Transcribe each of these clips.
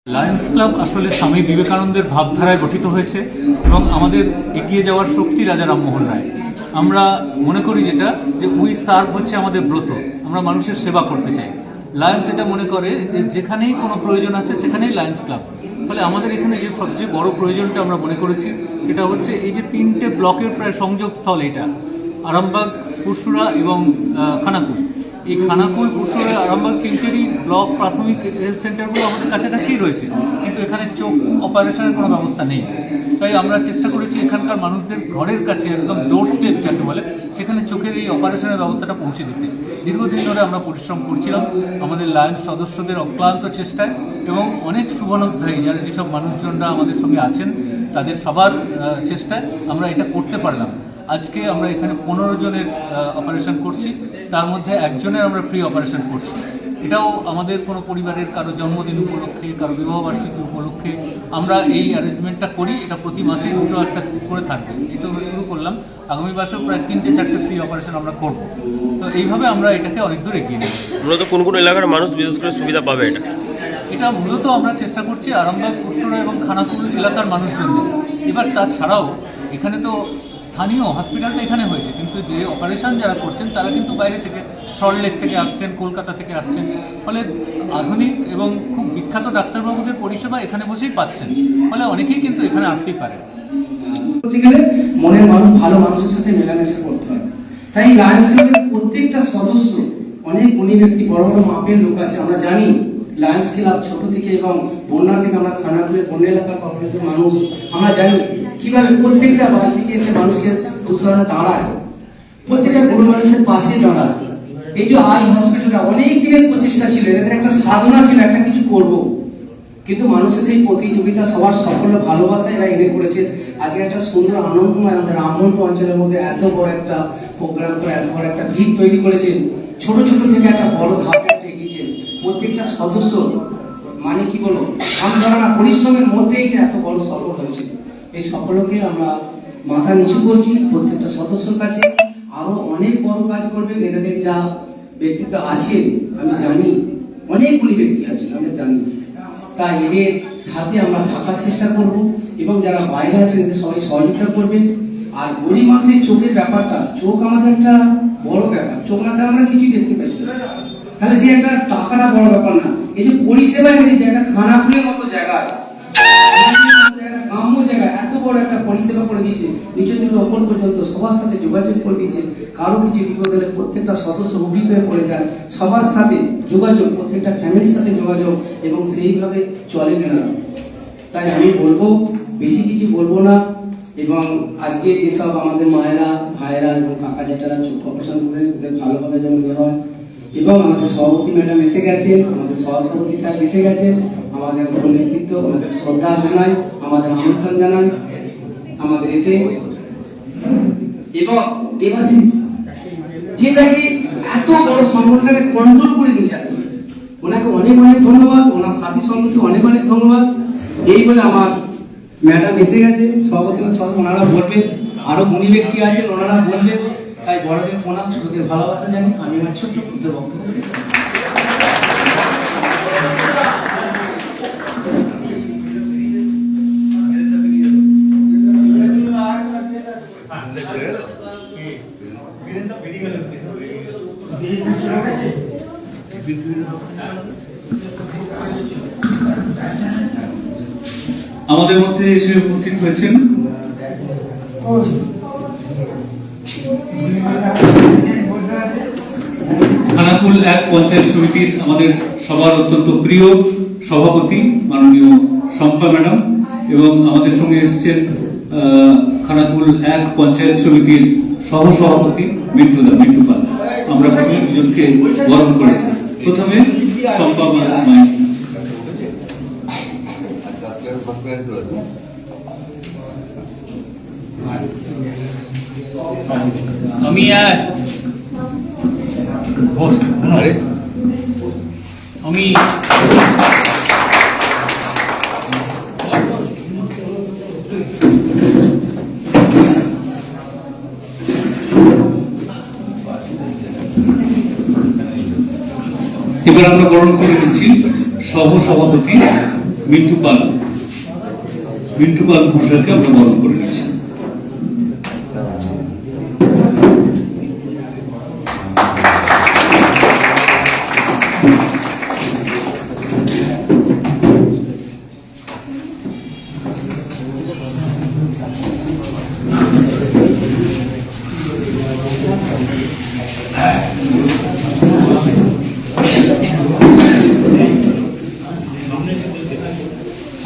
Lions club আসলে স্বামী বিবেকানন্দের ভাবধারায় গঠিত হয়েছে এবং আমাদের এগিয়ে যাওয়ার শক্তি রাজা রামমোহন রায়। আমরা মনে করি যেটা যে উই সার্ভ হচ্ছে আমাদের ব্রত, আমরা মানুষের সেবা করতে চাই। লায়ন্স এটা মনে করে যে যেখানেই কোনো প্রয়োজন আছে সেখানেই লায়ন্স ক্লাব। ফলে আমাদের এখানে যে সবচেয়ে বড় প্রয়োজনটা আমরা মনে করেছি সেটা হচ্ছে এই যে তিনটে ব্লকের প্রায় সংযোগস্থল, এটা আরামবাগ, পুরসুরা এবং খানাকুল। এই খানাকুল, পুরসুরা, আরামবাগ তিনটেরই ব্লক প্রাথমিক হেলথ সেন্টারগুলো আমাদের কাছাকাছিই রয়েছে, কিন্তু এখানে চোখ অপারেশনের কোনো ব্যবস্থা নেই। তাই আমরা চেষ্টা করেছি এখানকার মানুষদের ঘরের কাছে একদম ডোর স্টেপ যাকে বলে সেখানে চোখের এই অপারেশনের ব্যবস্থাটা পৌঁছে দিতে। দীর্ঘদিন ধরে আমরা পরিশ্রম করছিলাম আমাদের লায়ন্স সদস্যদের অক্লান্ত চেষ্টায় এবং অনেক শুভানুধ্যায়ী যারা যেসব মানুষজনরা আমাদের সঙ্গে আছেন তাদের সবার চেষ্টায় আমরা এটা করতে পারলাম। আজকে আমরা এখানে 15 জনের অপারেশন করছি, তার মধ্যে একজনের আমরা ফ্রি অপারেশন করছি। এটাও আমাদের কোনো পরিবারের কারো জন্মদিন উপলক্ষে, কারো বিবাহবার্ষিকী উপলক্ষে আমরা এই অ্যারেঞ্জমেন্টটা করি। এটা প্রতি মাসে দুটো একটা করে থাকবে। এটা আমরা শুরু করলাম, আগামী মাসেও প্রায় 3-4টে ফ্রি অপারেশন আমরা করব। তো এইভাবে আমরা এটাকে অনেক দূর এগিয়ে নেব। মূলত কোন কোন এলাকার মানুষ বিশেষ করে সুবিধা পাবে এটা মূলত আমরা চেষ্টা করছি আরামবাগ, পুরসুরা এবং খানাকুল এলাকার মানুষজনদের। এবার তাছাড়াও এখানে তো স্থানীয় হসপিটালটা এখানে হয়েছে, কিন্তু যে অপারেশন যারা করছেন তারা কিন্তু বাইরে থেকে, সল্টলেক থেকে আসছেন, কলকাতা থেকে আসছেন। ফলে আধুনিক এবং খুব বিখ্যাত ডাক্তারবাবুদের পরিষেবা এখানে বসেই পাচ্ছেন। ফলে অনেকেই কিন্তু এখানে আসতেই পারেন। মনের মানুষ ভালো মানুষের সাথে মেলামেশা করতে হয়। তাই লায়ন্স ক্লাবের প্রত্যেকটা সদস্য অনেক গুণী ব্যক্তি, বড় বড় মাপের লোক আছে। আমরা জানি লায়ন্স ক্লাব ছোট থেকে এবং বন্যা থেকে আমরা খানাকুলের বন্যা এলাকার কমিউনিটির মানুষ, আমরা জানি কিভাবে প্রত্যেকটা বাড়ি থেকে এসে মানুষকে দুঃসহায়তা দাঁড়ায়, প্রত্যেকটা গরিব মানুষের পাশে দাঁড়ায়। এই যে আই হসপিটালটা অনেক দিনের প্রচেষ্টা ছিল, এদের একটা সাধনা ছিল একটা কিছু করব, কিন্তু মানুষের সেই প্রতিযোগিতা, সবার সাফল্য, ভালোবাসা এরা এনে করেছে। আজকে একটা সুন্দর আনন্দময় আমাদের রামমোহনপুর অঞ্চলের মধ্যে এত বড় একটা প্রোগ্রাম করে এত বড় একটা ভিত তৈরি করেছেন। ছোট ছোট থেকে একটা বড় ধাপে একটা এগিয়েছেন। প্রত্যেকটা সদস্য মানে কি বলবো, আন্দোলন পরিশ্রমের মধ্যে এটা এত বড় সফল হয়েছে। এই সফলকে আমরা মাথা নিচু করছি প্রত্যেকটা সদস্যর কাছে। আরো অনেক বড় কাজ করবেন। এনাদের যা ব্যক্তিত্ব আছে আমি জানি, অনেকগুলি ব্যক্তি আছে আমরা জানি, তাই এদের সাথে আমরা থাকার চেষ্টা করব এবং যারা বাইরে আছেন এদের সবাই সহযোগিতা করবেন। আর গরিব মানুষের চোখের ব্যাপারটা, চোখ আমাদের একটা বড় ব্যাপার। চোখ না থাকলে আমরা কিছুই দেখতে পাচ্ছি না, তাহলে সে একটা টাকাটা বড় ব্যাপার না। এই যে পরিষেবা এনে দিচ্ছে একটা খানাকুলের মতো জায়গায়, গ্রাম্য জায়গায় এত বড় একটা পরিষেবা করে দিয়েছে, নিচে থেকে ওপর পর্যন্ত সবার সাথে যোগাযোগ করে দিয়েছে। কারো কিছু বিপদ হলে প্রত্যেকটা সদস্য অভিজ্ঞ হয়ে পড়ে যায়, সবার সাথে যোগাযোগ, প্রত্যেকটা ফ্যামিলির সাথে যোগাযোগ, এবং সেইভাবে চলে না। তাই আমি বলবো, বেশি কিছু বলবো না। এবং আজকে যেসব আমাদের মায়েরা, ভাইয়েরা এবং কাকা জেঠারা চোখ অপারেশন করে ভালোভাবে যেমন হয়, এবং আমাদের সভাপতি ম্যাডাম এসে গেছেন, আমাদের সহসভাপতি সাহেব এসে গেছেন, আমাদের নেতৃত্ব, আমাদের শ্রদ্ধা জানাই, আমাদের আমন্ত্রণ জানাই আমাদের এতে। এবং দেবাশিস যেটাকে এত বড় সংগঠনটাকে কন্ট্রোল করে নিয়ে যাচ্ছে, ওনাকে অনেক অনেক ধন্যবাদ, ওনার সাথী সঙ্গীকে অনেক অনেক ধন্যবাদ। এই বলে আমার ম্যাডাম এসে গেছে, সভাপতি ওনারা বলবেন, আরো গুণী ব্যক্তি আছেন ওনারা বলবেন। তাই বড়দের প্রণাম, ছোটদের ভালোবাসা জানি। আমি আমার ছোট্ট ক্ষুদ্র বক্তব্য শেষ করছি। আমাদের মধ্যে এসে উপস্থিত হয়েছেন খানাকুল 1 পঞ্চায়েত সমিতির আমাদের সবার অত্যন্ত প্রিয় সভাপতি মাননীয় শম্পা ম্যাডাম, এবং আমাদের সঙ্গে এসেছেন খানাকুল 1 পঞ্চায়েত সমিতির সহসভাপতি মিন্টু পাল। আমরা দুজনকে বরণ করে প্রথমে শম্পা ম্যাডাম। আমি এবার আমরা বরণ করে দিচ্ছি সহ সভাপতি মিন্টু পাল মহাশয়কে আমরা বরণ করে নিচ্ছি।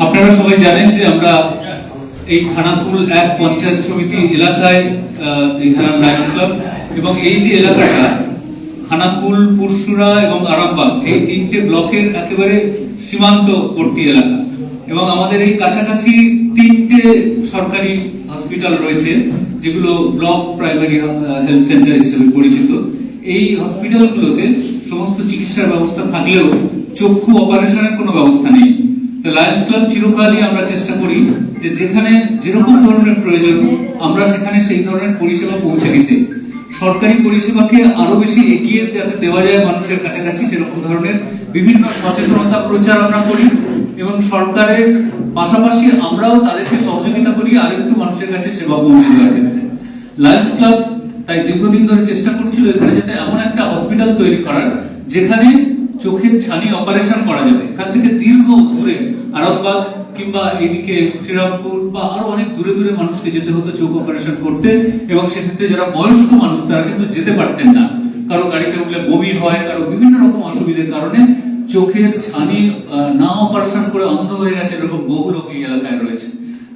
আপনারা সবাই জানেন যে আমরা এই খানাকুল এক পঞ্চায়েত সমিতি এলাকায় এই হেলান লায়ন্স ক্লাব এবং এই যে এলাকাটা খানাকুল, পুরসুরা এবং আরামবাগ এই তিনটে ব্লকের একেবারে সীমান্তবর্তী এলাকা এবং আমাদের এই কাছাকাছি তিনটে সরকারি হসপিটাল রয়েছে যেগুলো ব্লক প্রাইমারি হেলথ সেন্টার হিসেবে পরিচিত। এই হসপিটালগুলোতে সমস্ত চিকিৎসার ব্যবস্থা থাকলেও চক্ষু অপারেশনের কোনো ব্যবস্থা নেই। তো লায়ন্স ক্লাব চিরকালই আমরা চেষ্টা করি যে যেখানে যেরকম ধরনের প্রয়োজন আমরা সেখানে সেই ধরনের পরিষেবা পৌঁছে দিতে, সরকারি পরিষেবাকে আরো বেশি এগিয়ে যাতে দেওয়া যায় মানুষের কাছাকাছি, সেরকম ধরনের বিভিন্ন সচেতনতা প্রচার আমরা করি এবং সরকারের পাশাপাশি আমরাও তাদেরকে সহযোগিতা করি আরেকটু মানুষের কাছে সেবা পৌঁছে দেওয়ার ক্ষেত্রে। লায়ন্স ক্লাব তাই দীর্ঘদিন ধরে চেষ্টা করছিল এখানে যাতে এমন একটা হসপিটাল তৈরি করার যেখানে চোখের ছানি অপারেশন করা যাবে। এখান থেকে দীর্ঘ দূরে আরামবাগ কিংবা এদিকে শ্রীরামপুর বা আরো অনেক দূরে দূরে মানুষকে যেতে হতো চোখ অপারেশন করতে এবং সেক্ষেত্রে যারা বয়স্ক মানুষ তারা কিন্তু যেতে পারতেন না, কারো গাড়িতে উঠলে বমি হয়, কারো বিভিন্ন রকম অসুবিধার কারণে চোখের ছানি না অপারেশন করে অন্ধ হয়ে গেছে এরকম বহু লোক এই এলাকায় রয়েছে।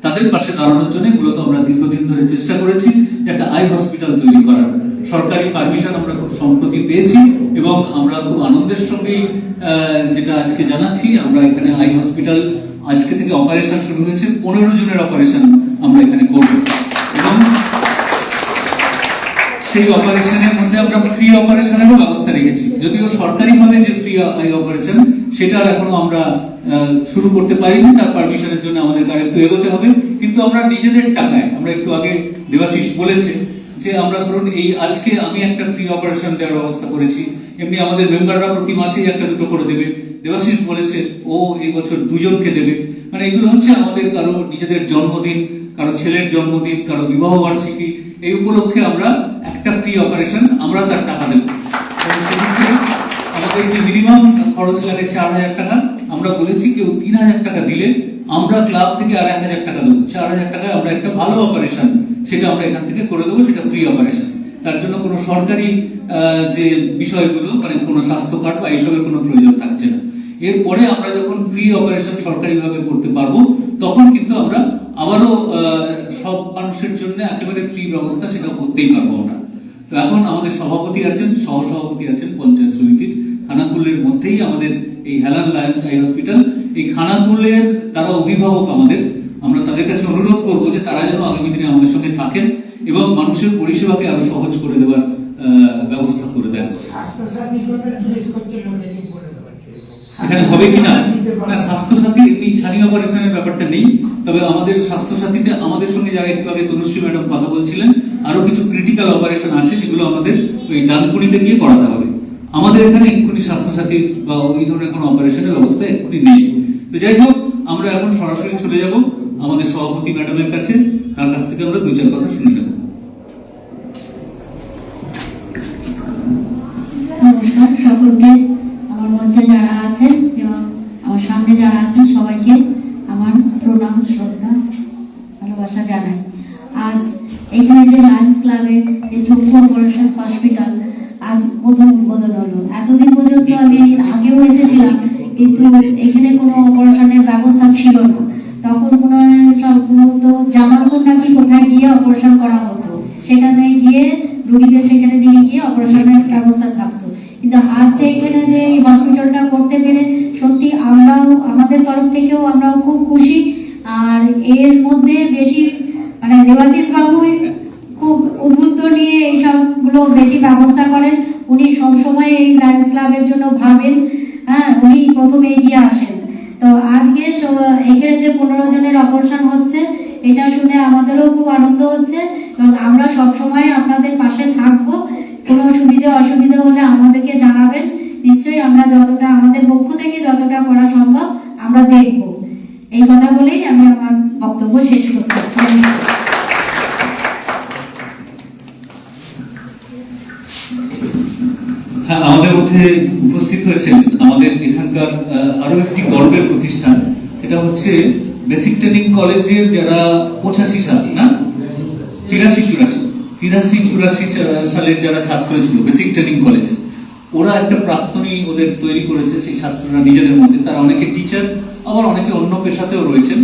তাদের পাশে দাঁড়ানোর জন্য মূলত আমরা দীর্ঘদিন ধরে চেষ্টা করেছি একটা আই হসপিটাল তৈরি করার। সরকারি পারমিশন আমরা খুব সম্প্রতি পেয়েছি এবং আমরা খুব আনন্দের সঙ্গে যেটা আজকে জানাচ্ছি আমরা এখানে আই হসপিটাল আজকে থেকে অপারেশন শুরু হয়েছে, 15 জনের অপারেশন আমরা এখানে করব এবং সেই অপারেশনের মধ্যে আমরা ফ্রি অপারেশনেরও ব্যবস্থা রেখেছি। যদিও সরকারিভাবে যে ফ্রি আই অপারেশন সেটা এখনো আমরা শুরু করতে পারিনি, তার পারমিশনের জন্য আমাদের আরেকটু এগোতে হবে, কিন্তু আমরা নিজেদের টাকায়, আমরা একটু আগে দেবাশিস বলেছে যে আমরা ধরুন এই আজকে আমি একটা ফ্রি অপারেশন দেওয়ার ব্যবস্থা করেছি, এমনি আমাদের মেম্বাররা প্রতি মাসেই একটা দুটো করে দেবে। দেবাশিস বলেছে ও এই বছর 2 জনকে দেবে। মানে এগুলো হচ্ছে আমাদের কারো নিজেদের জন্মদিন, কারো ছেলের জন্মদিন, কারো বিবাহ বার্ষিকী, এই উপলক্ষে আমরা একটা ফ্রি অপারেশন আমরা তার টাকা দেবো। আমাদের যে মিনিমাম খরচ লাগে 4,000 টাকা, আমরা বলেছি কেউ 3,000 টাকা দিলে আমরা ক্লাব থেকে আর 1,000 টাকা দেবো। 4,000 টাকায় আমরা একটা ভালো অপারেশন সেটা আমরা এখান থেকে করে দেবো, সেটা ফ্রি অপারেশন। তার জন্য কোনো সরকারি যে বিষয়গুলো মানে কোনো স্বাস্থ্য কার্ড বা এইসবের কোনো প্রয়োজন থাকছে না। এরপরে আমরা যখন ফ্রি অপারেশন সরকারিভাবে করতে পারবো তখন কিন্তু আমরা আবারও সব মানুষের জন্য একেবারে ফ্রি ব্যবস্থা সেটা করতেই পারবো আমরা। তো এখন আমাদের সভাপতি আছেন, সহসভাপতি আছেন পঞ্চায়েত সমিতির, খানাকুলের মধ্যেই আমাদের এই হেলান লায়ন্স আই হসপিটাল। এই খানাকুলের তারা অভিভাবক আমাদের, আমরা তাদের কাছে অনুরোধ করবো যে তারা যেন আগামী দিনে আমাদের সঙ্গে থাকেন এবং মানুষের পরিষেবাকে আরো সহজ করে দেওয়ার ব্যবস্থা করে দেন। এখানে হবে কিনা না, স্বাস্থ্য সাথী এই ছানি অপারেশনের ব্যাপারটা নেই, তবে আমাদের স্বাস্থ্য সাথীতে আমাদের সঙ্গে যারা একটু আগে তনুশ্রী ম্যাডাম কথা বলছিলেন আরো কিছু ক্রিটিক্যাল অপারেশন আছে যেগুলো আমাদের ওই ডানকুনিতে গিয়ে করাতে হবে। আমাদের এখানে এক্ষুনি স্বাস্থ্য সাথী বা ওই ধরনের কোনো অপারেশনের ব্যবস্থা এক্ষুনি নেই। তো যাই হোক, আমরা এখন সরাসরি চলে যাব আমাদের সভাপতি ম্যাডামের কাছে, তার কাছ থেকে আমরা 2-4 কথা শুনে নেব। নমস্কার সকলকে, আমার মঞ্চে যারা আছেন এবং আমার সামনে যারা আছেন সবাইকে আমার প্রণাম, শ্রদ্ধা, ভালোবাসা জানাই। আজ এখানে যে লায়ন্স ক্লাবের যে চক্ষু অপারেশন হসপিটাল আজ প্রথম উদ্বোধন হলো। এতদিন পর্যন্ত আমি আগেও এসেছিলাম কিন্তু এখানে কোনো অপারেশনের ব্যবস্থা ছিল না। তখন মনে হয় সম্ভবত জামালপুর নাকি কোথায় গিয়ে অপারেশন করা হতো, সেখানে গিয়ে রোগীদের সেখানে নিয়ে গিয়ে অপারেশনের ব্যবস্থা থাকতো। কিন্তু আজ যে এখানে যে এই হসপিটালটা করতে পেরে সত্যি আমরাও আমাদের তরফ থেকেও আমরাও খুব খুশি। আর এর মধ্যে বেশি মানে দেবাশিস বাবু খুব উদ্বুদ্ধ নিয়ে এইসবগুলো বেশি ব্যবস্থা করেন। উনি সবসময় এই লায়ন্স ক্লাবের জন্য ভাবেন, হ্যাঁ, উনি প্রথমে এগিয়ে আসেন। তো আজকে এখানে যে 15 জনের অপারেশন হচ্ছে এটা শুনে আমাদেরও খুব আনন্দ হচ্ছে এবং আমরা সবসময় আপনাদের পাশে থাকবো। কোনো সুবিধা অসুবিধা হলে আমাদেরকে জানাবেন, নিশ্চয়ই আমরা যতটা আমাদের পক্ষ থেকে যতটা করা সম্ভব আমরা দেখব। এই কথা বলেই আমি আমার বক্তব্য শেষ করতে হ্যাঁ, আমাদের মধ্যে উপস্থিত হয়েছেন আমাদের এখানকার আরো একটি গর্বের প্রতিষ্ঠান, এটা হচ্ছে বেসিক ট্রেনিং কলেজের যারা 85 সাল না 83-84 সালের যারা ছাত্র ছিল বেসিক ট্রেনিং কলেজের, ওরা একটা প্রাক্তনী ওদের তৈরি করেছে। সেই ছাত্ররা নিজেদের মধ্যে, তারা অনেকে টিচার, আবার অনেকে অন্য পেশাতেও রয়েছেন।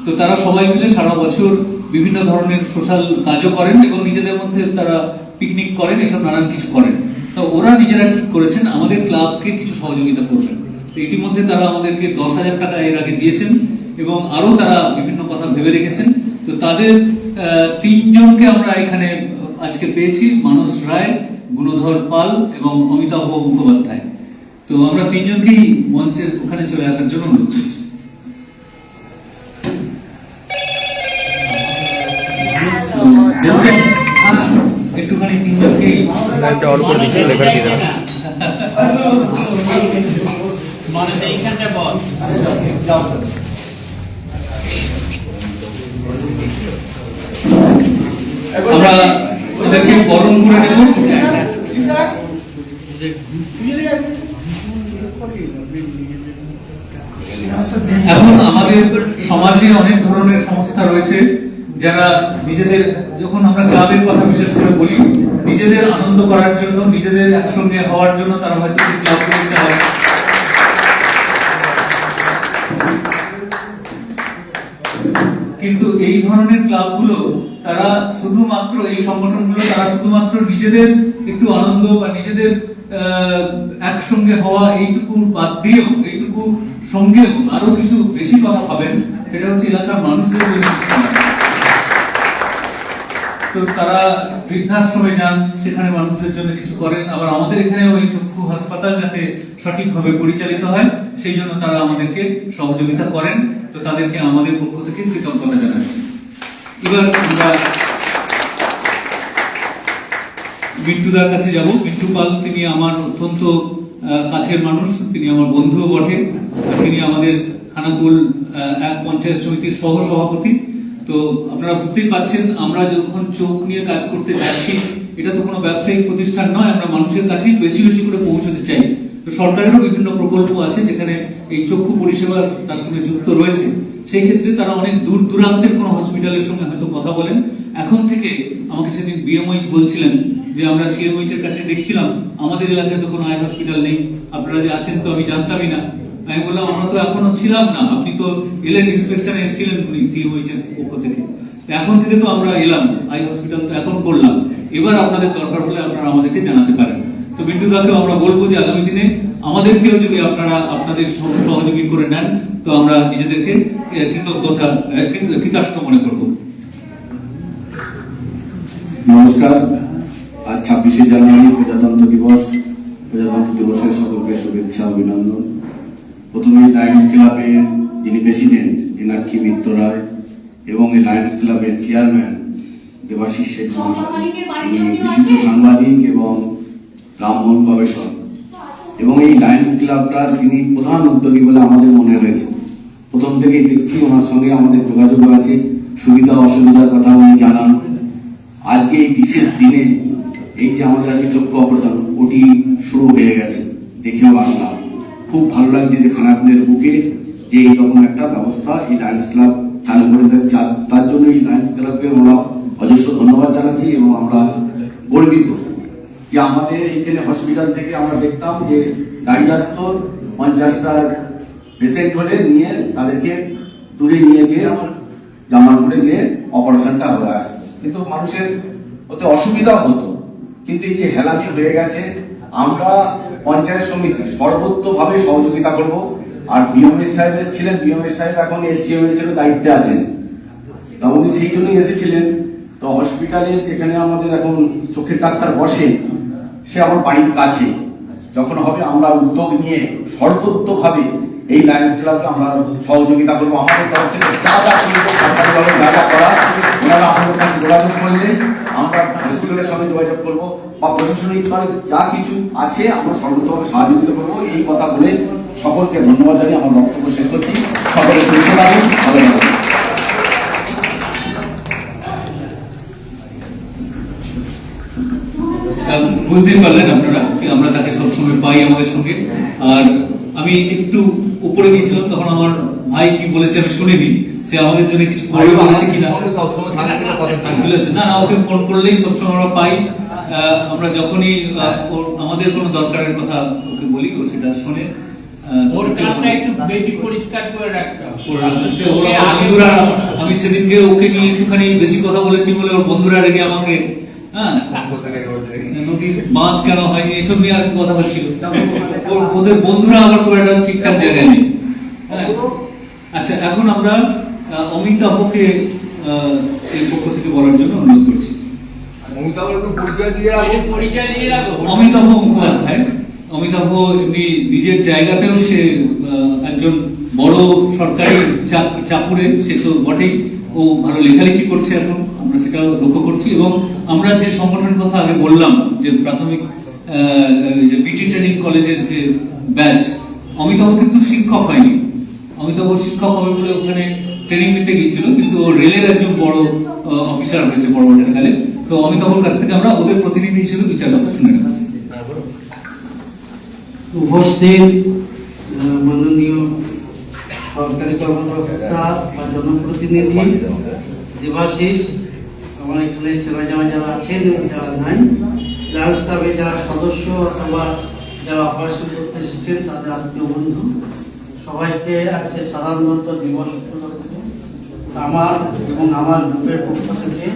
তো তারা সবাই মিলে সারা বছর বিভিন্ন ধরনের সোশ্যাল কাজও করেন এবং নিজেদের মধ্যে তারা পিকনিক করেন, এসব নানান কিছু করেন। তো ওরা নিজেরা ঠিক করেছেন আমাদের ক্লাবকে কিছু সহযোগিতা করবেন। তো ইতিমধ্যে তারা আমাদেরকে 10,000 টাকা এর আগে দিয়েছেন এবং আরো তারা বিভিন্ন কথা ভেবে রেখেছেন। তো তাদের 3 জনকে আমরা এখানে আজকে পেয়েছি, মানস রায়, গুণধর পাল এবং অমিতাভ মুখোপাধ্যায়। তো আমরা 3 জনকেই মঞ্চের ওখানে চলে আসার জন্য অনুরোধ করছি। একটুখানি 3 জনকেই অন করে দিচ্ছি, লেখাটা দিয়ে দেবেন। আমরা ওদেরকে বরণ করে নেব। এখন আমাদের সমাজে অনেক ধরনের সংস্থা রয়েছে যারা নিজেদের, যখন আমরা ক্লাবের কথা বিশেষ করে বলি, নিজেদের আনন্দ করার জন্য, নিজেদের একসঙ্গে হওয়ার জন্য তারা হয়তো ক্লাব করতে হয়। কিন্তু এই ধরনের ক্লাবগুলো তারা শুধুমাত্র, এই সংগঠনগুলো তারা শুধুমাত্র নিজেদের একটু আনন্দ বা নিজেদের একসঙ্গে হওয়া এইটুকু বাদ দিয়েও, এইটুকু সঙ্গেও আরো কিছু বেশি কথা পাবেন, সেটা হচ্ছে এলাকার মানুষদের জন্য। তো তারা বৃদ্ধাশ্রমে যান, সেখানে মানুষদের জন্য কিছু করেন। আবার আমাদের এখানেও এই চক্ষু হাসপাতাল যাতে সঠিকভাবে পরিচালিত হয় সেই জন্য তারা আমাদেরকে সহযোগিতা করেন। তো তাদেরকে আমাদের পক্ষ থেকে কৃতজ্ঞতা জানাচ্ছি। এবার আমরা মিন্টুদার কাছে যাব। মিন্টু পাল, তিনি আমার অত্যন্ত কাছের মানুষ, তিনি আমার বন্ধুও বটে। তিনি আমাদের খানাকুল এক পঞ্চায়েত সমিতির সহ সভাপতি। তো আপনারা বুঝতেই পারছেন, আমরা যখন চোখ নিয়ে কাজ করতে যাচ্ছি, এটা তো কোনো ব্যবসায়িক প্রতিষ্ঠান নয়, আমরা মানুষের কাছেই বেশি বেশি করে পৌঁছতে চাই। তো সরকারেরও বিভিন্ন প্রকল্প আছে যেখানে এই চক্ষু পরিষেবা তার সঙ্গে যুক্ত রয়েছে। সেই ক্ষেত্রে তারা অনেক দূর দূরান্তের কোনো হসপিটালের সঙ্গে হয়তো কথা বলেন। এখন থেকে আমাকে সেদিন বিএমওইচ বলছিলেন যে আমরা সিএমওইচ এর কাছে দেখছিলাম, আমাদের এলাকায় তো কোনো আই হসপিটাল নেই, আপনারা যে আছেন তো আমি জানতামই না। আমি বললাম আমরা তো এখনো ছিলাম না, আপনি তো এলেন, ইন্সপেকশনে এসেছিলেন উনি সিএমওইচ এর পক্ষ থেকে। এখন থেকে তো আমরা এলাম, আই হসপিটাল তো এখন করলাম, এবার আপনাদের দরকার হলে আপনারা আমাদেরকে জানাতে পারেন। তো বিন্টুদাকেও আমরা বলবো যে আগামী দিনে আমাদেরকেও যদি আপনারা আপনাদের সহযোগী করে নেন, তো আমরা নিজেদেরকে কৃতার্থ মনে করব। নমস্কার। আজ 26শে জানুয়ারি প্রজাতন্ত্র দিবস। প্রজাতন্ত্র দিবসের সকলকে শুভেচ্ছা, অভিনন্দন। প্রথমে লায়ন্স ক্লাবের যিনি প্রেসিডেন্ট মীনাক্ষী মিত্র রায় এবং এই লায়ন্স ক্লাবের চেয়ারম্যান দেবাশিস শেখ মহাশয়, তিনি বিশিষ্ট সাংবাদিক এবং ব্রাহ্মণ গবেষক, এবং এই লায়ন্স ক্লাবটার তিনি প্রধান উদ্যোগী বলে আমাদের মনে হয়েছে। প্রথম থেকেই দেখছি ওনার সঙ্গে আমাদের যোগাযোগ আছে, সুবিধা অসুবিধার কথা উনি জানান। আজকে এই বিশেষ দিনে এই যে আমাদের আজকে চক্ষু অপারেশন ওটি শুরু হয়ে গেছে, দেখেও আসলাম। খুব ভালো লাগছে যে খানাকুলের বুকে যে এইরকম একটা ব্যবস্থা এই লায়ন্স ক্লাব চালু করে দিচ্ছে। তার জন্য এই লায়ন্স ক্লাবকে আমরা অজস্র ধন্যবাদ জানাচ্ছি এবং আমরা গর্বিত যে আমাদের এইখানে হসপিটাল থেকে আমরা দেখতাম যে গাড়ি আসতো 50টা পেশেন্ট হলে নিয়ে তাদেরকে দূরে নিয়ে যেয়ে আমার জামালপুরে যে অপারেশনটা হয়ে আসতো, কিন্তু মানুষের ওতে অসুবিধাও হতো। কিন্তু এই যে হেলামি হয়ে গেছে, আমরা পঞ্চায়েত সমিতি সর্বোত্তভাবে সহযোগিতা করব। আর বিএমএস সাহেব এসেছিলেন, বিএমএস সাহেব এখন এসসিএমএইচ এর দায়িত্বে আছেন, তা উনি সেই জন্যই এসেছিলেন। তো হসপিটালে যেখানে আমাদের এখন চোখের ডাক্তার বসে, সে আমার বাড়ির কাছে। যখন হবে আমরা উদ্যোগ নিয়ে সর্বোত্তভাবে এই লায়ন্স ক্লাবকে আমরা সহযোগিতা করবো। আমাদের তরফ থেকে যা যা সরকারিভাবে যা যা করা, ওনারা আমাদের কাছে যোগাযোগ করলে আমরা হসপিটালের সঙ্গে যোগাযোগ করবো বা প্রশাসনিক স্তরে যা কিছু আছে আমরা সর্বোত্তভাবে সহযোগিতা করবো। এই কথা বলে সকলকে ধন্যবাদ জানিয়ে আমার বক্তব্য শেষ করছি। সকলে সুস্থ থাকুন। করা হবে। বুঝতেই পারলেন আপনারা যে আমরা তাকে সবসময় পাই আমাদের সঙ্গে। আর আমি একটু উপরে গিয়েছিলাম, তখন আমার ভাই কি বলেছে আমি শুনিনি, সে আমাদের জন্য কিছু করবে বলেছে কিনা বলেছে না, ওকে ফোন করলেই সবসময় আমরা পাই। আমরা যখনই আমাদের কোনো দরকারের কথা ওকে বলি, ও সেটা শুনে বন্ধুরা, আমি সেদিনকে ওকে নিয়ে একটুখানি বেশি কথা বলেছি বলে ওর বন্ধুরা রেগে আমাকে নদীর বাঁধ কেন হয়নি এসব নিয়ে আর কথা হচ্ছিল। ওদের বন্ধুরা আমার খুব একটা ঠিকঠাক জায়গায় নেই। আচ্ছা, এখন আমরা অমিতাভকে এই পক্ষ থেকে বলার জন্য অনুরোধ করছি। অমিতাভ মুখোপাধ্যায়, অমিতাভ এমনি নিজের জায়গাতেও সে একজন বড় সরকারি চাকুরে, সে তো বটেই। ও ভালো লেখালেখি করছে এখন, আমরা সেটাও লক্ষ্য করছি। এবং আমরা যে সংগঠনের কথা আগে বললাম, যে প্রাথমিক যে বিটি ট্রেনিং কলেজের যে ব্যাচ, অমিতাভ কিন্তু শিক্ষক হয়নি। অমিতাভ শিক্ষক হবে বলে ওখানে ট্রেনিং নিতে গিয়েছিল, কিন্তু ও রেলের একজন বড় অফিসার হয়েছে পরবর্তীকালে। তো অমিতাভর কাছ থেকে আমরা ওদের প্রতিনিধি হিসেবে বিচার কথা শুনে নেব। উপস্থিত মাননীয় সরকারি কর্মকর্তা বা জনপ্রতিনিধি, দেবাশিস, আমার এখানে ছেলে যারা আছেন যারা নাই, লায়ন্স ক্লাবের যারা সদস্য অথবা যারা অপারেশন করতে এসেছেন, তাদের আত্মীয় বন্ধু, সবাইকে আজকে সাধারণতন্ত্র দিবস উপলক্ষে আমার এবং আমার গ্রুপের পক্ষ থেকে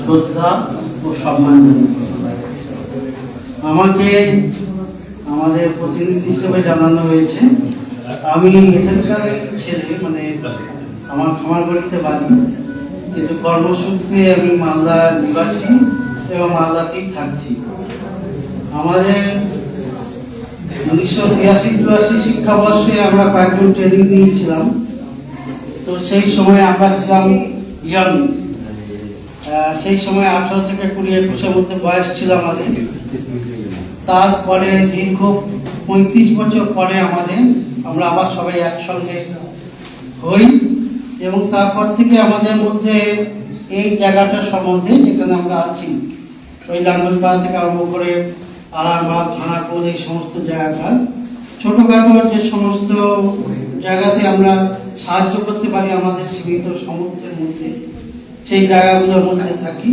শ্রদ্ধা ও সম্মান জানাই। আমাকে আমাদের প্রতিনিধি হিসেবে জানানো হয়েছে আমি এখানকার ছেলে, মানে আমার খামারবাড়িতে বাড়ি, কিন্তু কর্মসূত্রে আমি মালদা নিবাসী এবং মালদাতেই থাকছি। আমাদের 1983-84 শিক্ষাবর্ষে আমরা কয়েকজন ট্রেনিং নিয়েছিলাম। তো সেই সময় আমরা ছিলাম ইয়াং, সেই সময় 18 থেকে 20-21 মধ্যে বয়স ছিল আমাদের। তারপরে দীর্ঘ 35 বছর পরে আমরা আবার সবাই একসঙ্গে হই, এবং তারপর থেকে আমাদের মধ্যে এই জায়গাটা সম্বন্ধে, যেখানে আমরা আছি, ওই লাঙ্গলপাড়া থেকে আরম্ভ করে আরামবাগ, খানাকুল, এই সমস্ত জায়গাটা ছোটখাটো যে সমস্ত জায়গাতে আমরা সাহায্য করতে পারি আমাদের সীমিত সামর্থ্যের মধ্যে, সেই জায়গাগুলোর মধ্যে থাকি।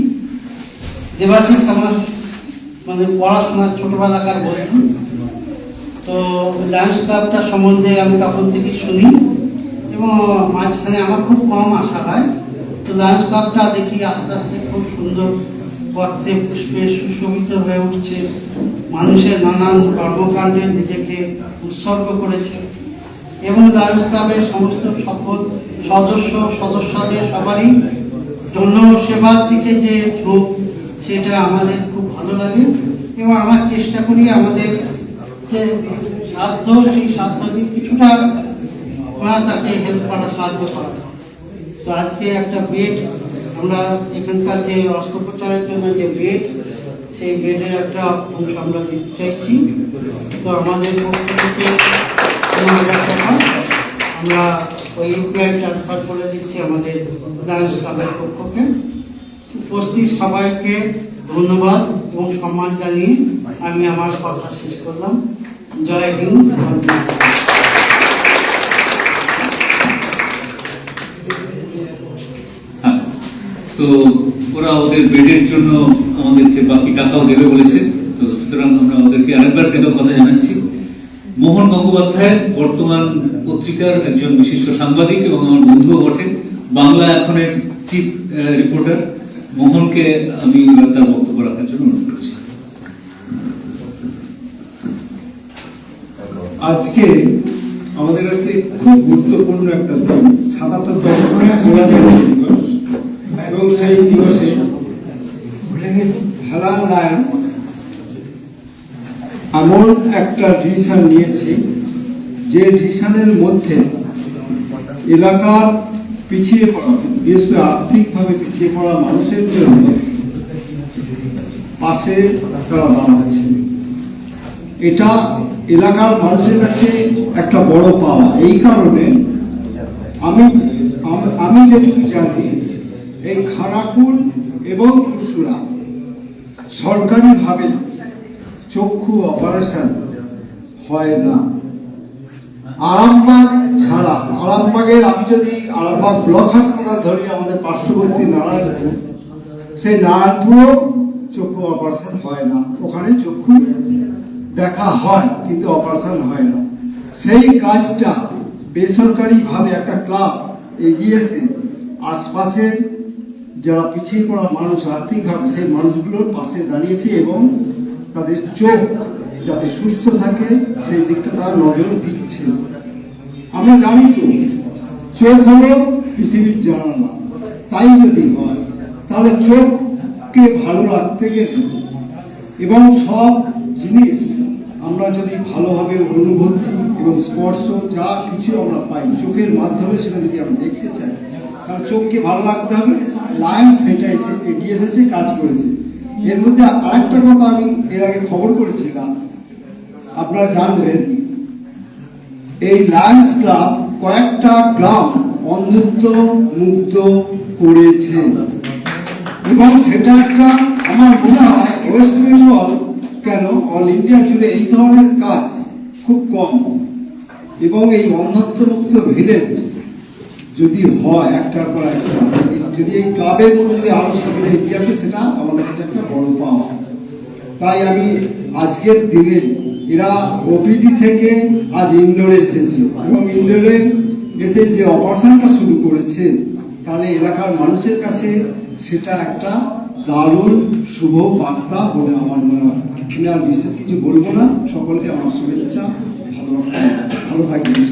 দেবাশিস আমার মানে পড়াশোনার ছোটবেলাকার বন্ধু। তো লায়ন্স ক্লাবটা সম্বন্ধে আমি তখন থেকে শুনি, এবং মাঝখানে আমার খুব কম আশা হয়। তো লায়ন্স ক্লাবটা দেখি আস্তে আস্তে খুব সুন্দর পথে পুষ্পে সুশোভিত হয়ে উঠছে, মানুষের নানান কর্মকাণ্ডে নিজেকে উৎসর্গ করেছে, এবং লায়ন্স ক্লাবের সমস্ত সকল সদস্যদের সবারই জনসেবার দিকে যে ঝোঁক, সেটা আমাদের খুব ভালো লাগে। এবং আমার চেষ্টা করি আমাদের যে সাধ্য, সেই সাধ্য দিয়ে কিছুটা তাকে হেল্প করা, সাহায্য করা। তো আজকে একটা বেড, আমরা এখানকার যে অস্ত্রোপচারের জন্য যে বেড, সেই বেডের একটা অংশ আমরা দিতে চাইছি। তো আমাদের পক্ষ থেকে 9,000 টাকা আমরা ওই ইউপিআই ট্রান্সফার করে দিচ্ছি আমাদের লায়ন্স ক্লাবের পক্ষকে। উপস্থিত সবাইকে ধন্যবাদ এবং সম্মান জানিয়ে আমি আমার কথা শেষ করলাম। জয় হিন্দ। তো ওরা ওদের বেডের জন্য আমাদেরকে বাকি টাকাও দেবে বলেছে। তো সুতরাং আমরা ওদেরকে আরেকবার কৃতজ্ঞতা জানাচ্ছি। মোহন গঙ্গোপাধ্যায় বর্তমান পত্রিকার একজন বিশিষ্ট সাংবাদিক এবং আমার বন্ধুও বটে, বাংলা এখনের চিফ রিপোর্টার। মোহনকে আমি তার বক্তব্য রাখার জন্য অনুরোধ করছি। আজকে আমাদের কাছে খুব গুরুত্বপূর্ণ একটা দিন, ৭৭তম দিবস, এবং সেই দিবসে হেলাল লায়ন্স এমন একটা ডিসিশন নিয়েছে, যে ডিসিশনের মধ্যে এলাকার পিছিয়ে পড়া, বিশেষ করে আর্থিকভাবে পিছিয়ে পড়া মানুষের জন্য পাশে তারা দাঁড়াচ্ছে। এটা এলাকার মানুষের কাছে একটা বড় পাওয়া। এই কারণে আমি যেটুকু জানি এই খানাকুল এবং কুসুরা সরকারিভাবে চক্ষু অপারেশন হয় না। আরামবাগ ছাড়া, আরামবাগের আমি যদি আরামবাগ ব্লক হাসপাতাল ধরি, আমাদের পার্শ্ববর্তী নারায়ণপুর, সেই নারায়ণপুরও চক্ষু অপারেশন হয় না। ওখানে চক্ষু দেখা হয় কিন্তু অপারেশন হয় না। সেই কাজটা বেসরকারিভাবে একটা ক্লাব এগিয়েছে, আশপাশের যারা পিছিয়ে পড়া মানুষ আর্থিকভাবে সেই মানুষগুলোর পাশে দাঁড়িয়েছে এবং তাদের চোখ যাতে সুস্থ থাকে সেই দিকটা তারা নজর দিচ্ছে। আমরা জানি তো চোখ হলো পৃথিবীর জানালা, তাই যদি হয় তাহলে চোখকে ভালো রাখতে গেলে এবং সব জিনিস আমরা যদি ভালোভাবে অনুভূতি এবং স্পর্শ যা কিছু আমরা পাই চোখের মাধ্যমে সেটা যদি আমরা দেখতে চাই তাহলে চোখকে ভালো রাখতে হবে। লায়ন্স সেটা এগিয়ে এসেছে, কাজ করেছে। এর মধ্যে আরেকটা কথা আমি এর আগে খবর করেছিলাম, আপনারা জানবেন এই লায়ন্স ক্লাব কয়েকটা গ্রাম অন্ধত্ব মুক্ত করেছে এবং সেটা একটা আমার মনে হয় ওয়েস্ট বেঙ্গল কেন অল ইন্ডিয়া জুড়ে এই ধরনের কাজ খুব কম। এবং এই অন্ধত্ব মুক্ত ভিলেজ যদি হয় একটার পর একটা, যদি এই ক্লাবের মধ্যে আরো সামনে এগিয়ে আসে সেটা আমাদের কাছে একটা বড় পাওয়া। তাই আমি আজকের দিনে এরা ওপিডি থেকে আজ ইন্ডোরে এসেছে এবং ইন্ডোরে এসে যে অপারেশনটা শুরু করেছে তাহলে এলাকার মানুষের কাছে সেটা একটা দারুণ শুভ বার্তা বলে আমার মনে হয়। আমি আর বিশেষ কিছু বলবো না, সকলকে আমার শুভেচ্ছা, ভালোবাসা, ভালো থাকবেন।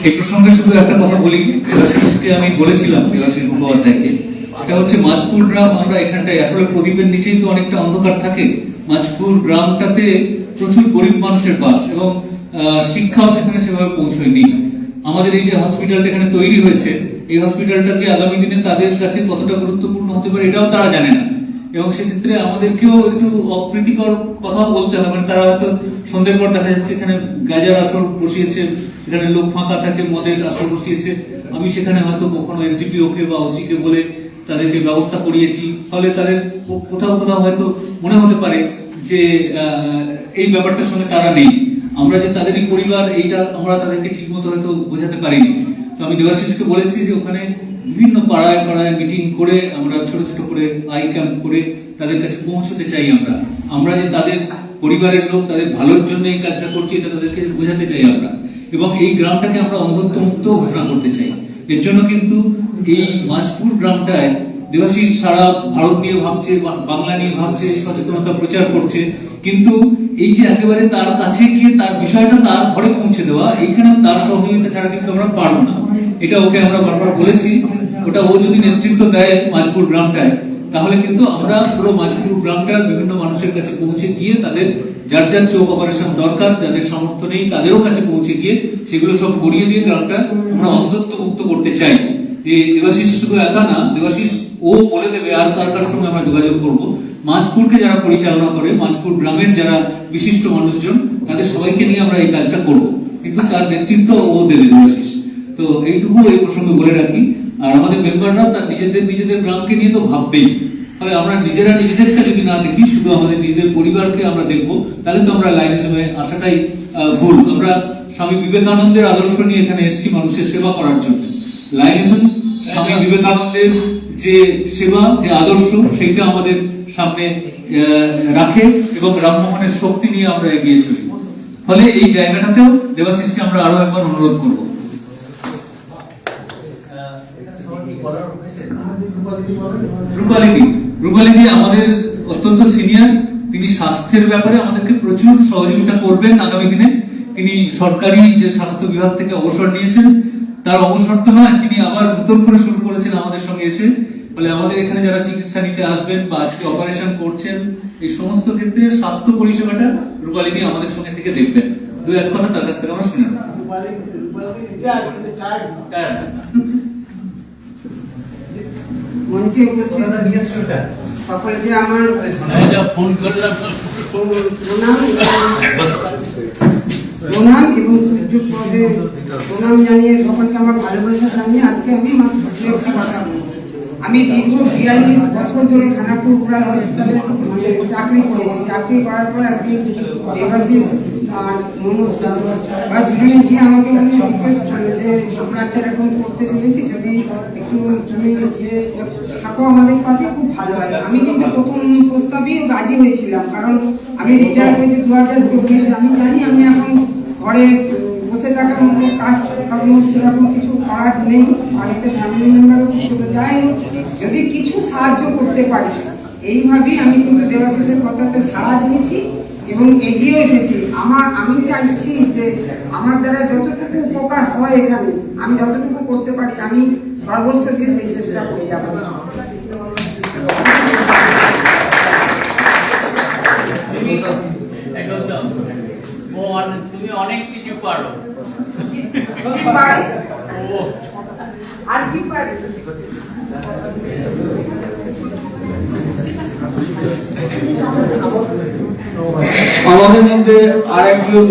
এই প্রসঙ্গে শুধু একটা কথা বলি, দেবাশিসকে আমি বলেছিলাম, দেবাশিস মুখোপাধ্যায়কে, এটা হচ্ছে মাঝপুর গ্রাম। আমরা এখানটায় আসলে প্রদীপের নিচেই তো অনেকটা অন্ধকার থাকে। মাঝপুর গ্রামটাতে প্রচুর গরিব মানুষের বাস এবং শিক্ষাও সেখানে সেভাবে পৌঁছয়নি। আমাদের এই যে হসপিটালটা এখানে তৈরি হয়েছে, এই হসপিটালটা যে আগামী দিনে তাদের কাছে কতটা গুরুত্বপূর্ণ হতে পারে এটাও তারা জানে না এবং সেক্ষেত্রে আমাদেরকেও একটু অপ্রীতিকর কথা বলতে হবে। মানে তারা হয়তো সন্ধ্যের পর দেখা যাচ্ছে এখানে গাজার আসর বসিয়েছে, এখানে লোক ফাঁকা থাকে, মদের আসর বসিয়েছে। আমি সেখানে হয়তো কখনো এসডিপিও কে বা ওসি কে বলে তাদেরকে ব্যবস্থা করিয়েছি, ফলে তাদের কোথাও কোথাও হয়তো মনে হতে পারে যে এই ব্যাপারটার সঙ্গে তারা নেই। আমরা যে তাদেরই পরিবার এইটা আমরা তাদেরকে ঠিক মতো হয়তো বোঝাতে পারিনি। তো আমি দেবাশিসকে বলেছি যে ওখানে বিভিন্ন পাড়ায় পাড়ায় মিটিং করে আমরা ছোট ছোট করে আই ক্যাম্প করে তাদের কাছে পৌঁছতে চাই। আমরা যে তাদের পরিবারের লোক, তাদের ভালোর জন্য এই কাজটা করছি এটা তাদেরকে বোঝাতে চাই আমরা। এবং এই গ্রামটাকে আমরা অন্ধত্ব মুক্ত ঘোষণা করতে চাই। এর জন্য কিন্তু এই মাঝপুর গ্রামটায় দেবাশিস সারা ভারত নিয়ে ভাবছে, বাংলা নিয়ে ভাবছে, সচেতনতা প্রচার করছে, কিন্তু এই যে একেবারে তার কাছে গিয়ে তার বিষয়টা তার ঘরে পৌঁছে দেওয়া, এইখানে তার সহযোগিতা ছাড়া কিন্তু আমরা পারবো না। এটা ওকে আমরা বারবার বলেছি। ওটা ও যদি নেতৃত্ব দেয় মাঝপুর গ্রামটায়, তাহলে কিন্তু আমরা পুরো মাঝপুর গ্রামটার বিভিন্ন মানুষের কাছে পৌঁছে গিয়ে তাদের যার যার চোখ অপারেশন দরকার, যাদের সামর্থ্য নেই তাদেরও কাছে পৌঁছে গিয়ে সেগুলো সব করিয়ে দিয়ে গ্রামটা আমরা অন্ধত্ব মুক্ত করতে চাই। এই দেবাশিস শুধু একা না, দেবাশিস ও বলে দেবে আর কার কার সঙ্গে আমরা যোগাযোগ করবো। মাঝপুরকে যারা পরিচালনা করে, মাঝপুর গ্রামের যারা বিশিষ্ট মানুষজন, তাদের সবাইকে নিয়ে আমরা এই কাজটা করব, কিন্তু তার নেতৃত্ব ও দেবে দেবাশিস। তো এইটুকু এই প্রসঙ্গে বলে রাখি। আর আমাদের মেম্বাররা তার নিজেদের গ্রামকে নিয়ে তো ভাববেই। তবে আমরা নিজেরা নিজেদেরকে যদি না দেখি, শুধু আমাদের নিজেদের পরিবারকে আমরা দেখবো, তাহলে তো আমরা লাইনিজমে আসাটাই ভুল। আমরা স্বামী বিবেকানন্দের আদর্শ নিয়ে এখানে এসেছি মানুষের সেবা করার জন্য। লাইনিজম স্বামী বিবেকানন্দের যে সেবা, যে আদর্শ, সেইটা আমাদের সামনে রাখে এবং রামমোহনের শক্তি নিয়ে আমরা এগিয়ে চলি। ফলে এই জায়গাটাতেও দেবাশিসকে আমরা আরো একবার অনুরোধ করবো। রূপালীদি আমাদের অত্যন্ত সিনিয়র, তিনি স্বাস্থ্যের ব্যাপারে আমাদেরকে প্রচুর সহযোগিতা করবেন আগামী দিনে। তিনি সরকারি যে স্বাস্থ্য বিভাগ থেকে অবসর নিয়েছেন, তার অবসর তো নয়, তিনি আবার নতুন করে শুরু করেছেন আমাদের সঙ্গে এসে। ফলে আমাদের এখানে যারা চিকিৎসা নিতে আসবেন বা আজকে অপারেশন করছেন, এই সমস্ত ক্ষেত্রে স্বাস্থ্য পরিষেবাটা রূপালীদি আমাদের সঙ্গে থেকে দেখবেন। দু এক কথা তার কাছ থেকে আমরা শুনে নেব। মঞ্চে উপস্থিত সকলকে আমার প্রণাম এবং সূর্যপদে প্রণাম জানিয়ে সকলকে আমার ভালোবাসা জানিয়ে আজকে আমি মাত্র একটা কথা বলবো। আমি দীর্ঘ 42 বছর ধরে খানাপুর রুরাল হসপিটালে চাকরি করেছি। চাকরি করার পর একদিন দেবাশিস আর মনোজ বা দুজনে গিয়ে আমাকে রিকোয়েস্ট করলো যে আমরা একটা এরকম করতে চলেছি, যদি একটু তুমি গিয়ে থাকো আমাদের কাছে খুব ভালো হয়। আমি কিন্তু প্রথম প্রস্তাবেই রাজি হয়েছিলাম, কারণ আমি রিটায়ার হয়েছি 2024। আমি জানি আমি এখন ঘরে বসে থাকার মতো কাজ সেরকম কিছু করার নেই, বাড়িতে ফ্যামিলি মেম্বারও যাই হোক, যদি কিছু সাহায্য করতে পারি এইভাবেই আমি কিন্তু দেবাশিসের কথাতে সাড়া দিয়েছি এবং এগিয়ে এসেছি। আমি চাইছি যে আমার দ্বারা যতটুকু উপকার হয় এখানে আমি যতটুকু করতে পারি আমি সর্বস্ব দিয়ে সেই চেষ্টা করে যাব। তুমি অনেক কিছু পারো। আর কি পারি? আমাদের মধ্যে আর একজন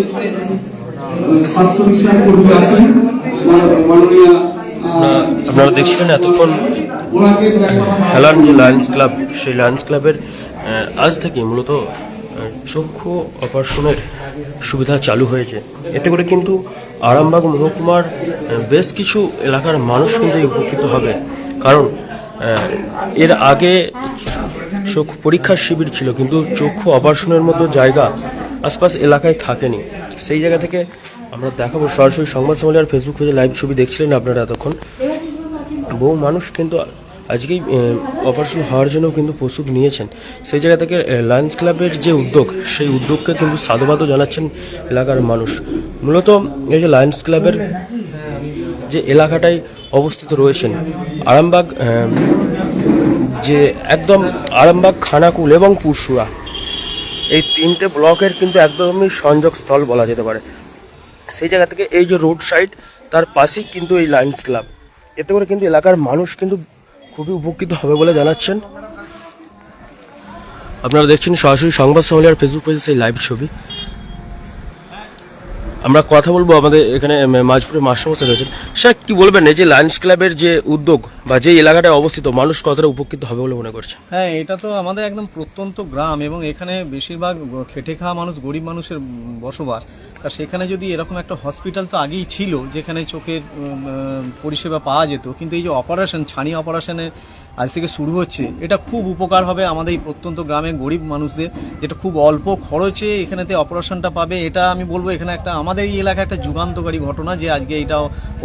স্বাস্থ্য বিষয়ক কর্মী আছেন, মাননীয় আপনারা দেখছিলেন এতক্ষণ ওনাকে খেলার যে লায়ন্স ক্লাব, সেই লায়ন্স ক্লাবের আজ থেকে মূলত চক্ষু অপারেশনের সুবিধা চালু হয়েছে। এতে করে কিন্তু আরামবাগ মহকুমার বেশ কিছু এলাকার মানুষ কিন্তু উপকৃত হবে, কারণ এর আগে চক্ষু পরীক্ষার শিবির ছিল কিন্তু চক্ষু অপারেশনের মতো জায়গা আশপাশ এলাকায় থাকেনি। সেই জায়গা থেকে আমরা দেখাবো সরাসরি সংবাদ সম্মেলন আর ফেসবুক পেজে লাইভ ছবি দেখছিলেন আপনারা এতক্ষণ। বহু মানুষ কিন্তু আজকেই অপারেশন হওয়ার জন্য কিন্তু প্রস্তুত নিয়েছেন। সেই জায়গা থেকে লায়ন্স ক্লাবের যে উদ্যোগ, সেই উদ্যোগকে কিন্তু সাধুবাদও জানাচ্ছেন এলাকার মানুষ। মূলত এই যে লায়ন্স ক্লাবের যে এলাকাটায় অবস্থিত রয়েছেন, আরামবাগ যে একদম আরামবাগ, খানাকুল এবং পুরসুরা, এই তিনটে ব্লকের কিন্তু একদমই সংযোগস্থল বলা যেতে পারে। সেই জায়গা থেকে এই যে রোড সাইড, তার পাশেই কিন্তু এই লায়ন্স ক্লাব। এতে করে কিন্তু এলাকার মানুষ কিন্তু খুবই উপকৃত হবে বলে জানাচ্ছেন। আপনারা দেখছেন সরাসরি সংবাদ সম্মেলন আর ফেসবুক পেজে সেই লাইভ ছবি। আমরা কথা বলবো আমাদের এখানে মাঝপুরে মাস্টারমশাই রয়েছেন। স্যার, কি বলবেন এই যে লায়ন্স ক্লাবের যে উদ্যোগ বা যে এলাকাটায় অবস্থিত, মানুষ কতটা উপকৃত হবে বলে মনে করছেন? হ্যাঁ, এটা তো আমাদের একদম প্রত্যন্ত গ্রাম এবং এখানে বেশিরভাগ খেটে খাওয়া মানুষ, গরিব মানুষের বসবাস। তা সেখানে যদি এরকম একটা হসপিটাল তো আগেই ছিল যেখানে চোখের পরিষেবা পাওয়া যেত, কিন্তু এই যে অপারেশন, ছানি অপারেশনে আজ থেকে শুরু হচ্ছে, এটা খুব উপকার হবে আমাদের এই প্রত্যন্ত গ্রামে গরিব মানুষদের, যেটা খুব অল্প খরচে এখানেতে অপারেশনটা পাবে। এটা আমি বলবো এখানে একটা আমাদের এই এলাকায় একটা যুগান্তকারী ঘটনা যে আজকে এটা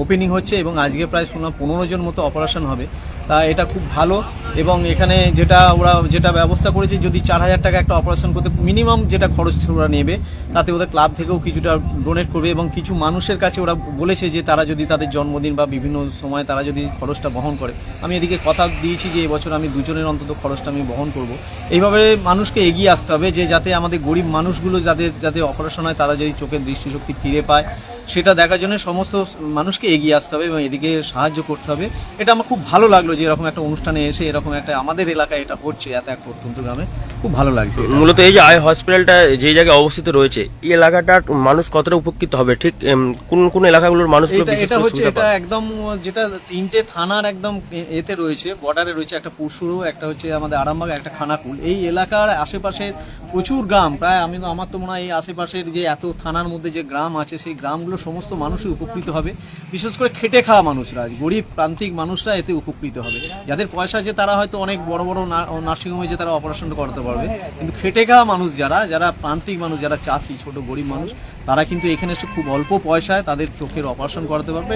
ওপেনিং হচ্ছে এবং আজকে প্রায় শুনলাম 15 জন মতো অপারেশন হবে। তা এটা খুব ভালো এবং এখানে যেটা ব্যবস্থা করেছে, যদি 4000 টাকা একটা অপারেশন করতে মিনিমাম যেটা খরচ ওরা নেবে, তাতে ওদের ক্লাব থেকেও কিছুটা ডোনেট করবে এবং কিছু মানুষের কাছে ওরা বলেছে যে তারা যদি তাদের জন্মদিন বা বিভিন্ন সময় তারা যদি খরচটা বহন করে। আমি এদিকে কথা দিয়েছি যে এবছর আমি 2 জনের অন্তত খরচটা আমি বহন করব। এইভাবে মানুষকে এগিয়ে আসতে হবে যে যাতে আমাদের গরিব মানুষগুলো যাতে অপারেশন হয়, তারা যদি চোখের দৃষ্টিশক্তি ফিরে পায়, সেটা দেখার জন্য সমস্ত মানুষকে এগিয়ে আসতে হবে এবং এদিকে সাহায্য করতে হবে। এটা আমার খুব ভালো লাগলো যে এরকম একটা অনুষ্ঠানে এসে এরকম একটা আমাদের এলাকায় এটা হচ্ছে, এত এক প্রত্যন্ত গ্রামে খুব ভালো লাগছে। মূলত এই যে আই হসপিটালটা যে জায়গায় অবস্থিত রয়েছে, এই এলাকাটার মানুষ কতটা উপকৃত হবে, ঠিক কোন কোন এলাকাগুলোর মানুষ? এটা হচ্ছে এটা একদম যেটা 3টে থানার একদম এতে রয়েছে, বর্ডারে রয়েছে, একটা পুরসুরু, একটা হচ্ছে আমাদের আরামবাগ, একটা খানাকুল। এই এলাকার আশেপাশে প্রচুর গ্রাম, প্রায় আমার তো মনে হয় এই আশেপাশের যে এত থানার মধ্যে যে গ্রাম আছে, সেই গ্রামগুলো সমস্ত মানুষই উপকৃত হবে। বিশেষ করে খেটে খাওয়া মানুষরা, গরিব প্রান্তিক মানুষরা এতে উপকৃত হবে। যাদের পয়সা আছে তারা হয়তো অনেক বড় বড় নার্সিংহোমে যে তারা অপারেশন করতে পারবে, কিন্তু খেটে খাওয়া মানুষ যারা প্রান্তিক মানুষ, যারা চাষি, ছোট গরিব মানুষ, তারা কিন্তু এখানে এসে খুব অল্প পয়সায় তাদের চোখের অপারেশন করাতে পারবে।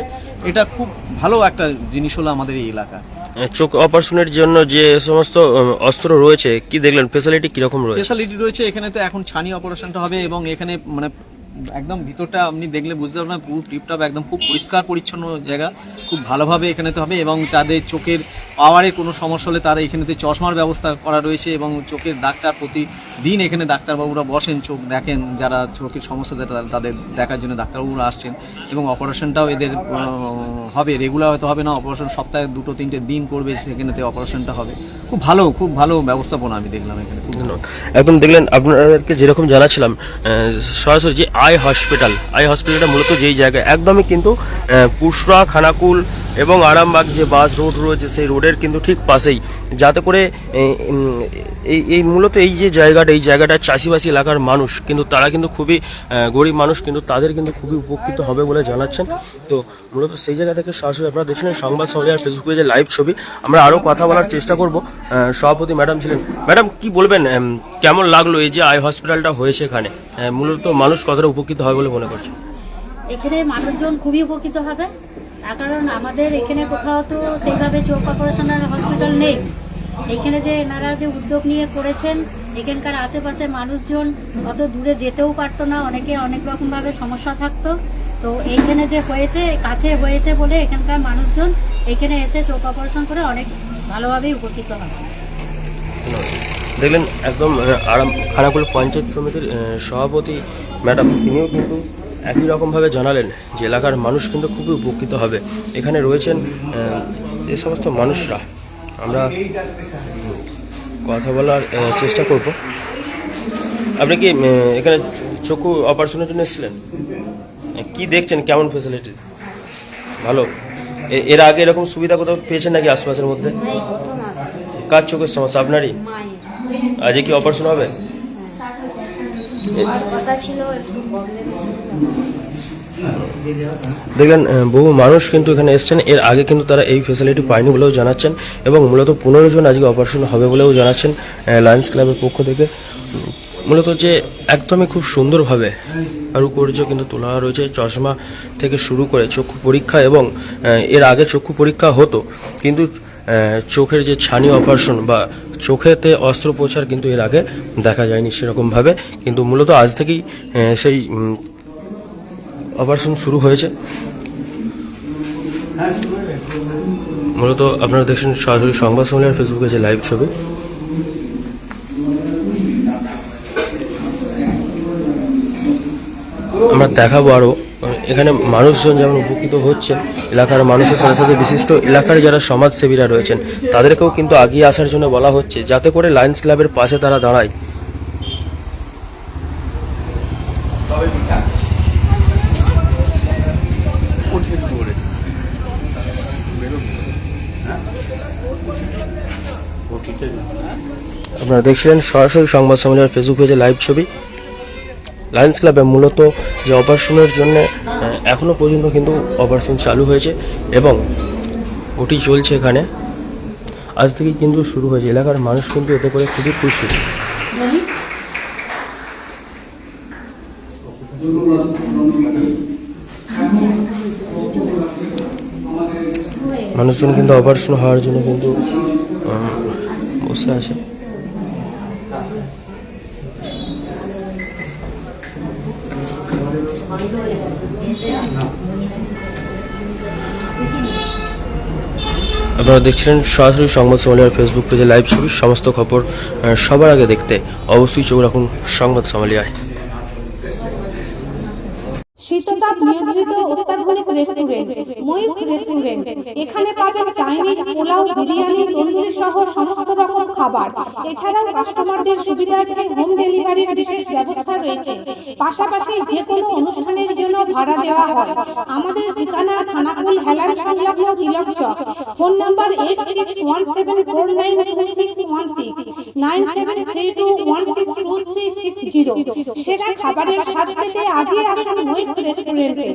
এটা খুব ভালো একটা জিনিস হলো আমাদের এই এলাকা। চোখ অপারেশনের জন্য যে সমস্ত অস্ত্র রয়েছে, কি দেখলেন ফেসিলিটি কিরকম রয়েছে? ফেসিলিটি রয়েছে এখানে, তো এখন ছানি অপারেশনটা হবে এবং এখানে মানে একদম ভিতরটা আপনি দেখলে বুঝতে পারবেন, পুরো টিপটপ একদম খুব পরিষ্কার পরিচ্ছন্ন জায়গা, খুব ভালোভাবে এখানে তো হবে এবং তাদের চোখের পাওয়ারে কোনো সমস্যা হলে তারা এখানেতে চশমার ব্যবস্থা করা রয়েছে এবং চোখের ডাক্তার প্রতিদিন এখানে ডাক্তারবাবুরা বসেন, চোখ দেখেন, যারা চোখের সমস্যা তাদের দেখার জন্য ডাক্তারবাবুরা আসছেন এবং অপারেশনটাও এদের হবে, রেগুলার হয়তো হবে না, অপারেশন সপ্তাহে 2-3 দিন করবে, সেখানেতে অপারেশনটা হবে। খুব ভালো ব্যবস্থাপনা আমি দেখলাম এখানে। একদম দেখলেন, আপনাদেরকে যেরকম জানাচ্ছিলাম সরাসরি যে আই হসপিটালটা মূলত যেই জায়গায় একদমই কিন্তু পুশরা, খানাকুল এবং আরামবাগ যে বাস রোড রয়েছে সেই রোডের কিন্তু ঠিক পাশেই, যাতে করে এই মূলত এই জায়গাটা চাষিবাসী এলাকার মানুষ কিন্তু তারা কিন্তু খুবই গরিব মানুষ, কিন্তু তাদের কিন্তু খুবই উপকৃত হবে বলে জানাচ্ছেন। তো মূলত সেই জায়গা থেকে সরাসরি আপনারা দেখছিলেন সংবাদ সম্মেলন আর ফেসবুক পেজে লাইভ ছবি। আমরা আরও কথা বলার চেষ্টা করব। সভাপতি ম্যাডাম ছিলেন। ম্যাডাম, কি বলবেন, কেমন লাগলো এই যে আই হসপিটালটা হয়েছে এখানে? মূলত মানুষ কতটা উপকৃত হবে বলে মনে করছে? এখানে মানুষজন খুবই উপকৃত হবে, তার কারণ আমাদের এখানে কোথাও তো সেইভাবে চোখ অপারেশনের হসপিটাল নেই। এখানে যে এনারা যে উদ্যোগ নিয়ে করেছেন, এখানকার আশেপাশে মানুষজন অত দূরে যেতেও পারতো না, অনেকে অনেক রকমভাবে সমস্যা থাকতো। তো এইখানে যে হয়েছে, কাছে হয়েছে বলে এখানকার মানুষজন এখানে এসে চোখ অপারেশন করে অনেক ভালোভাবেই উপকৃত হবে। দেখলেন একদম খানাকুল পঞ্চায়েত সমিতির সভাপতি ম্যাডাম, তিনিও কিন্তু একই রকমভাবে জানালেন যে এলাকার মানুষ কিন্তু খুবই উপকৃত হবে। এখানে রয়েছেন যে সমস্ত মানুষরা, আমরা কথা বলার চেষ্টা করব। আপনি কি এখানে চক্ষু অপারেশনের জন্য এসেছিলেন? কি দেখছেন, কেমন ফেসিলিটি? ভালো। এর আগে এরকম সুবিধা কোথাও পেয়েছেন নাকি আশপাশের মধ্যে? কার চোখের সমস্যা? আপনারই? আজকে কি অপারেশন হবে? দেখলেন বহু মানুষ কিন্তু এখানে এসছেন, এর আগে কিন্তু তারা এই ফেসিলিটি পায়নি বলেও জানাচ্ছেন এবং মূলত 15 জন আজকে অপারেশন হবে বলেও জানাচ্ছেন লায়ন্স ক্লাবের পক্ষ থেকে। মূলত যে একদমই খুব সুন্দরভাবে কারুকার্য কিন্তু তোলা রয়েছে, চশমা থেকে শুরু করে চক্ষু পরীক্ষা, এবং এর আগে চক্ষু পরীক্ষা হতো কিন্তু চোখের যে ছানি অপারেশন বা চোখেতে অস্ত্রোপচার কিন্তু এর আগে দেখা যায়নি সেরকমভাবে, কিন্তু মূলত আজ থেকেই সেই অপারেশন শুরু হয়েছে। মূলত আপনারা দেখছেন সরাসরি সংবাদ সম্মেলন ফেসবুকে যে লাইভ ছবি। আমরা দেখাবো আরও এখানে মানুষজন যেমন উপকৃত হচ্ছে, এলাকার মানুষের সাথে সাথে বিশিষ্ট এলাকার যারা সমাজসেবীরা রয়েছেন তাদেরকেও কিন্তু আগিয়ে আসার জন্য বলা হচ্ছে, যাতে করে লায়ন্স ক্লাবের পাশে তারা দাঁড়ায়। আপনারা দেখছিলেন সরাসরি সংবাদ সম্মেলনের ফেসবুক পেজে লাইভ ছবি। লায়ন্স ক্লাবে মূলত যে অপারেশনের জন্য এখনো পর্যন্ত কিন্তু অপারেশন চালু হয়েছে এবং ওটি চলছে এখানে, আজ থেকেই কিন্তু শুরু হয়েছে। এলাকার মানুষ কিন্তু এতে করে খুবই খুশি। মানুষজন কিন্তু অপারেশন হওয়ার জন্য কিন্তু বসে আছে। আপনারা দেখছিলেন সরাসরি সংবাদ সম্মেলনের ফেসবুক পেজে লাইভ ছবি। সমস্ত খবর সবার আগে দেখতে অবশ্যই চোখ রাখুন সংবাদ সম্মেলনে। শীততাপ নিয়ন্ত্রিত অত্যাধুনিক রেস্টুরেন্ট ময়ূখ রেস্টুরেন্ট। এখানে পাবেন চাইনিজ, পোলাও, বিরিয়ানি, তন্দুরি সহ সমস্ত রকম খাবার। এছাড়াও কাস্টমারদের সুবিধার্থে হোম ডেলিভারির বিশেষ ব্যবস্থা রয়েছে। পাশাপাশি যে কোনো অনুষ্ঠানের জন্য ভাড়া দেওয়া হয়। আমাদের ঠিকানা খানাকুল হেলান সংলগ্ন তিলক চক। Phone number 8617492616 9732162360। সেরা খাবারের স্বাদ পেতে আজই আসুন ময়ূখ রেস্টুরেন্টে।